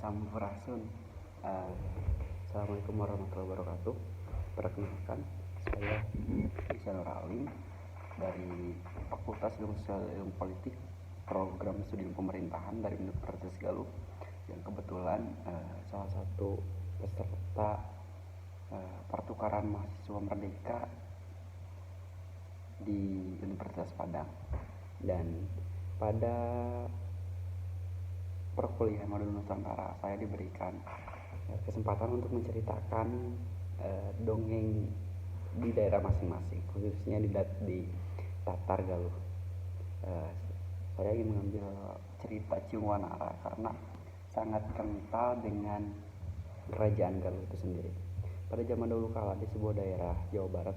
Sampurasun. Eh, Assalamualaikum warahmatullahi wabarakatuh. Perkenalkan, saya Isa Nuralim dari Fakultas Ilmu Sosial Ilmu Politik, Program Studi Pemerintahan dari Universitas Galuh, yang kebetulan salah satu peserta pertukaran mahasiswa merdeka di Universitas Padang. Dan pada perkuliahan modul Nusantara, saya diberikan kesempatan untuk menceritakan dongeng di daerah masing-masing, khususnya di Tatar Galuh. Saya ingin mengambil cerita Ciwanara karena sangat kental dengan kerajaan Galuh itu sendiri. Pada zaman dahulu kala di sebuah daerah Jawa Barat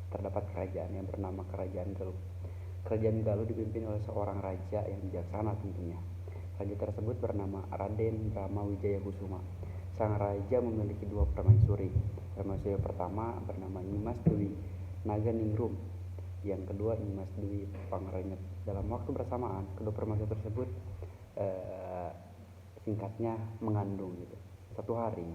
terdapat kerajaan yang bernama Kerajaan Galuh. Kerajaan Galuh dipimpin oleh seorang raja yang bijaksana tentunya. Raja tersebut bernama Raden Brahma Wijaya Kusuma. Sang raja memiliki dua permaisuri. Permaisuri pertama bernama Nyimas Dewi Naganingrum, yang kedua Nyimas Dewi Pangrenyet. Dalam waktu bersamaan, kedua permaisuri tersebut singkatnya mengandung gitu. Satu hari,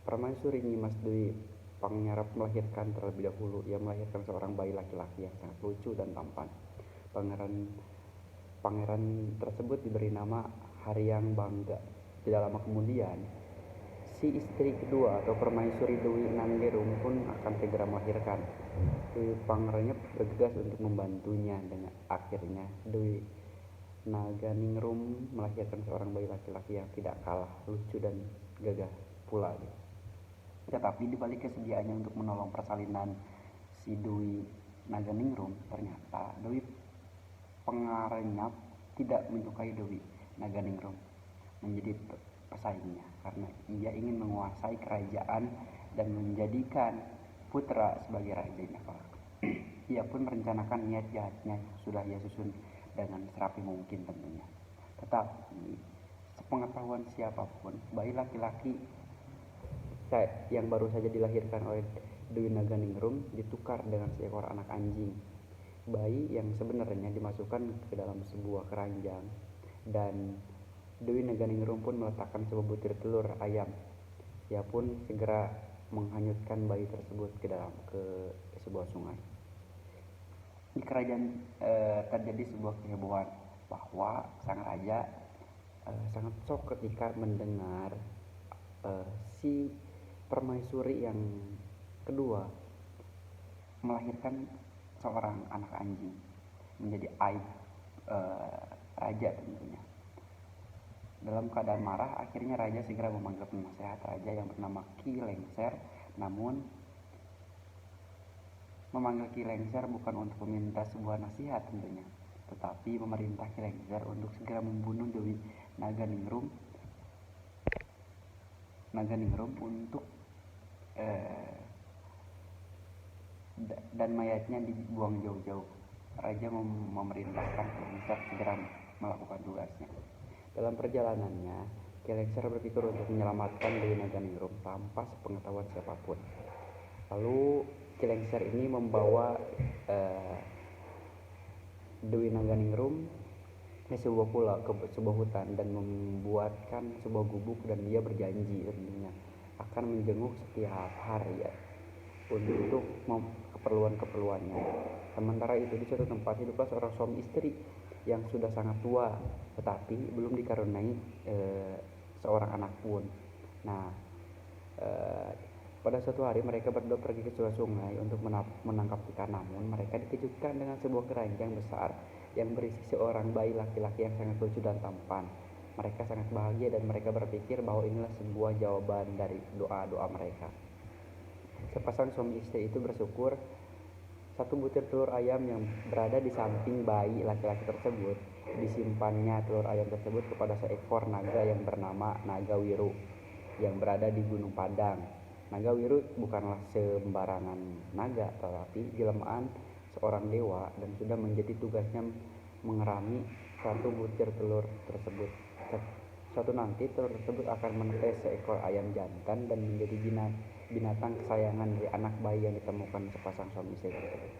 permaisuri Nyimas Dewi Pangyarap melahirkan terlebih dahulu. Ia melahirkan seorang bayi laki-laki yang sangat lucu dan tampan. Pangeran tersebut diberi nama Haryang Bangga. Tidak lama kemudian, si istri kedua atau permaisuri Dewi Nanggerum pun akan segera melahirkan. Dewi Pangrenyep bergegas untuk membantunya, dan akhirnya Dewi Naganingrum melahirkan seorang bayi laki-laki yang tidak kalah lucu dan gagah pula. Tetapi dibalik kesediaannya untuk menolong persalinan si Dewi Naganingrum, ternyata Dewi Pangrenyep tidak menyukai Dewi Naganingrum menjadi pesaingnya, karena ia ingin menguasai kerajaan dan menjadikan putra sebagai rajanya. Ia pun merencanakan niat jahatnya yang sudah ia susun dengan serapi mungkin tentunya. Tetapi sepengetahuan siapapun, bayi laki-laki yang baru saja dilahirkan oleh Dewi Naganingrum ditukar dengan seekor anak anjing. Bayi yang sebenarnya dimasukkan ke dalam sebuah keranjang, dan Dewi Naganingrum pun meletakkan sebuah butir telur ayam. Ia pun segera menghanyutkan bayi tersebut ke sebuah sungai. Di kerajaan terjadi sebuah kehebohan bahwa sang raja sangat shock ketika mendengar si permaisuri yang kedua melahirkan seorang anak anjing, menjadi aib raja tentunya. Dalam keadaan marah, akhirnya raja segera memanggil penasehat raja yang bernama Ki Lengser. Namun memanggil Ki Lengser bukan untuk meminta sebuah nasihat tentunya, tetapi memerintah Ki Lengser untuk segera membunuh Dewi Naganingrum untuk dan mayatnya dibuang jauh-jauh. Raja memerintahkan Ki Lengser segera melakukan tugasnya. Dalam perjalanannya, Ki Lengser berpikir untuk menyelamatkan Dewi Naganingrum tanpa sepengetahuan siapapun. Lalu Ki Lengser ini membawa Dewi Naganingrum ke sebuah pulau, ke sebuah hutan, dan membuatkan sebuah gubuk, dan dia berjanji tentunya akan menjenguk setiap hari untuk keperluannya. Sementara itu di suatu tempat hiduplah seorang suami istri yang sudah sangat tua, tetapi belum dikaruniai seorang anak pun. Nah, pada suatu hari mereka berdua pergi ke sebuah sungai untuk menangkap ikan. Namun mereka dikejutkan dengan sebuah keranjang besar yang berisi seorang bayi laki-laki yang sangat lucu dan tampan. Mereka sangat bahagia dan mereka berpikir bahwa inilah sebuah jawaban dari doa-doa mereka. Sepasang suami istri itu bersyukur. Satu butir telur ayam yang berada di samping bayi laki-laki tersebut, disimpannya telur ayam tersebut kepada seekor naga yang bernama Naga Wiru yang berada di Gunung Padang. Naga Wiru bukanlah sembarangan naga, tetapi jelmaan seorang dewa, dan sudah menjadi tugasnya mengerami satu butir telur tersebut. Suatu nanti telur tersebut akan menetes seekor ayam jantan dan menjadi binatang kesayangan dari anak bayi yang ditemukan sepasang suami istri tersebut.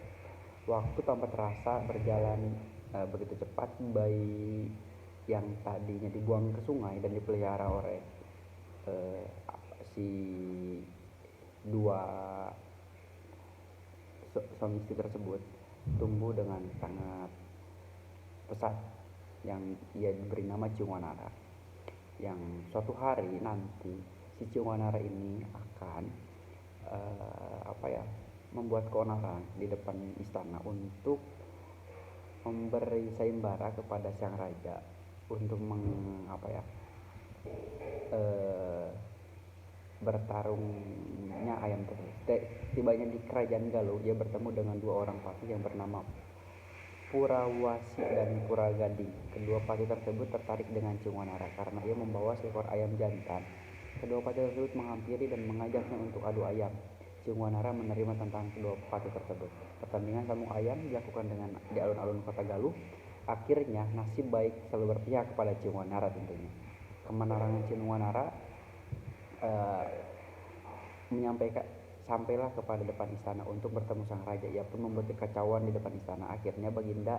Waktu tanpa terasa berjalan begitu cepat. Bayi yang tadinya dibuang ke sungai dan dipelihara oleh si dua suami istri tersebut tumbuh dengan sangat pesat, yang ia diberi nama Ciungwanara, yang suatu hari nanti si Ciungwanara ini akan membuat keonaran di depan istana untuk memberi sayembara kepada sang raja untuk bertarungnya ayam tersebut. Tibanya di kerajaan Galuh, dia bertemu dengan dua orang patih yang bernama Purawasi dan Puragading. Kedua patih tersebut tertarik dengan Ciungwanara karena ia membawa seekor ayam jantan. Kedua patih tersebut menghampiri dan mengajaknya untuk adu ayam. Ciungwanara menerima tantangan kedua patih tersebut. Pertandingan sambung ayam dilakukan di alun-alun kota Galuh. Akhirnya nasib baik selalu berpihak kepada Ciungwanara tentunya. Kemenangan Ciungwanara sampailah kepada depan istana untuk bertemu sang raja. Ia pun membuat kekacauan di depan istana. Akhirnya Baginda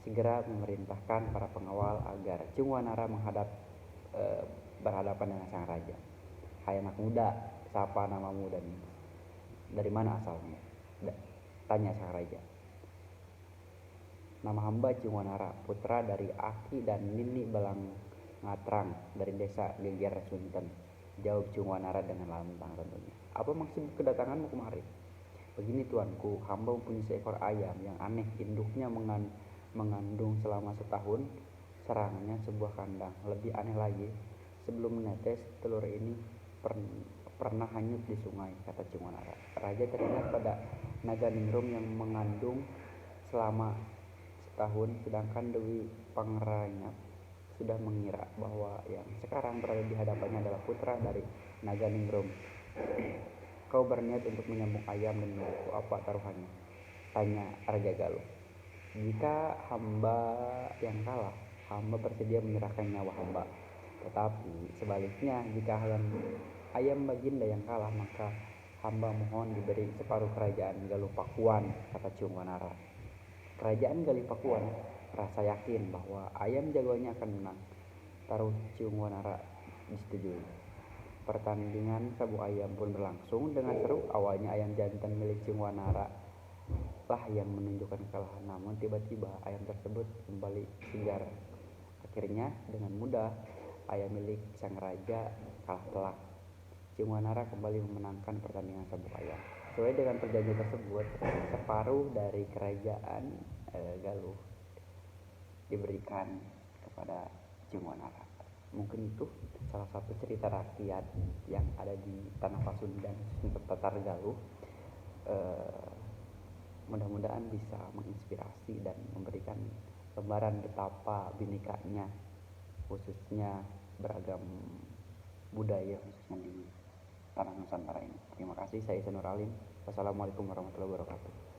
segera memerintahkan para pengawal agar Ciungwanara berhadapan dengan sang raja. "Hai anak muda, siapa namamu dan dari mana asalnya?" tanya sang raja. "Nama hamba Ciungwanara, putra dari Aki dan Nini Balangatrang dari desa Geger Sunten," jawab Ciungwanara dengan lantang tentunya. "Apa maksud kedatanganmu kemari?" "Begini tuanku, hamba mempunyai seekor ayam yang aneh. Induknya mengandung selama setahun, sarangnya sebuah kandang. Lebih aneh lagi, sebelum menetes, telur ini pernah hanyut di sungai," kata Ciungwanara. Raja teringat pada naga ningrum yang mengandung selama setahun, sedangkan Dewi Pangranyap sudah mengira bahwa yang sekarang berada di hadapannya adalah putra dari naga ningrum. "Kau berniat untuk menyambung ayam dan milikku, apa taruhannya?" tanya Raja Galuh. "Jika hamba yang kalah, hamba bersedia menyerahkan nyawa hamba. Tetapi sebaliknya, jika ayam Baginda yang kalah, maka hamba mohon diberi separuh kerajaan Galuh Pakuan," kata Ciungwanara. Kerajaan Galuh Pakuan rasa yakin bahwa ayam jagoannya akan menang. Taruh Ciungwanara disetujui. Pertandingan sabu ayam pun berlangsung dengan seru. Awalnya ayam jantan milik Ciungwanara lah yang menunjukkan kekalahan, namun tiba-tiba ayam tersebut kembali sigar. Akhirnya dengan mudah ayam milik sang raja kalah telak. Ciungwanara kembali memenangkan pertandingan sabuk ayam. Sesuai dengan perjanjian tersebut, separuh dari kerajaan Galuh diberikan kepada Ciungwanara. Mungkin itu salah satu cerita rakyat yang ada di Tanah Pasundan, Tatar Galuh. Mudah-mudahan bisa menginspirasi dan memberikan gambaran betapa binekanya khususnya beragam budaya khususnya di tanah Nusantara ini. Terima kasih, saya Isanur Alim. Wassalamualaikum warahmatullahi wabarakatuh.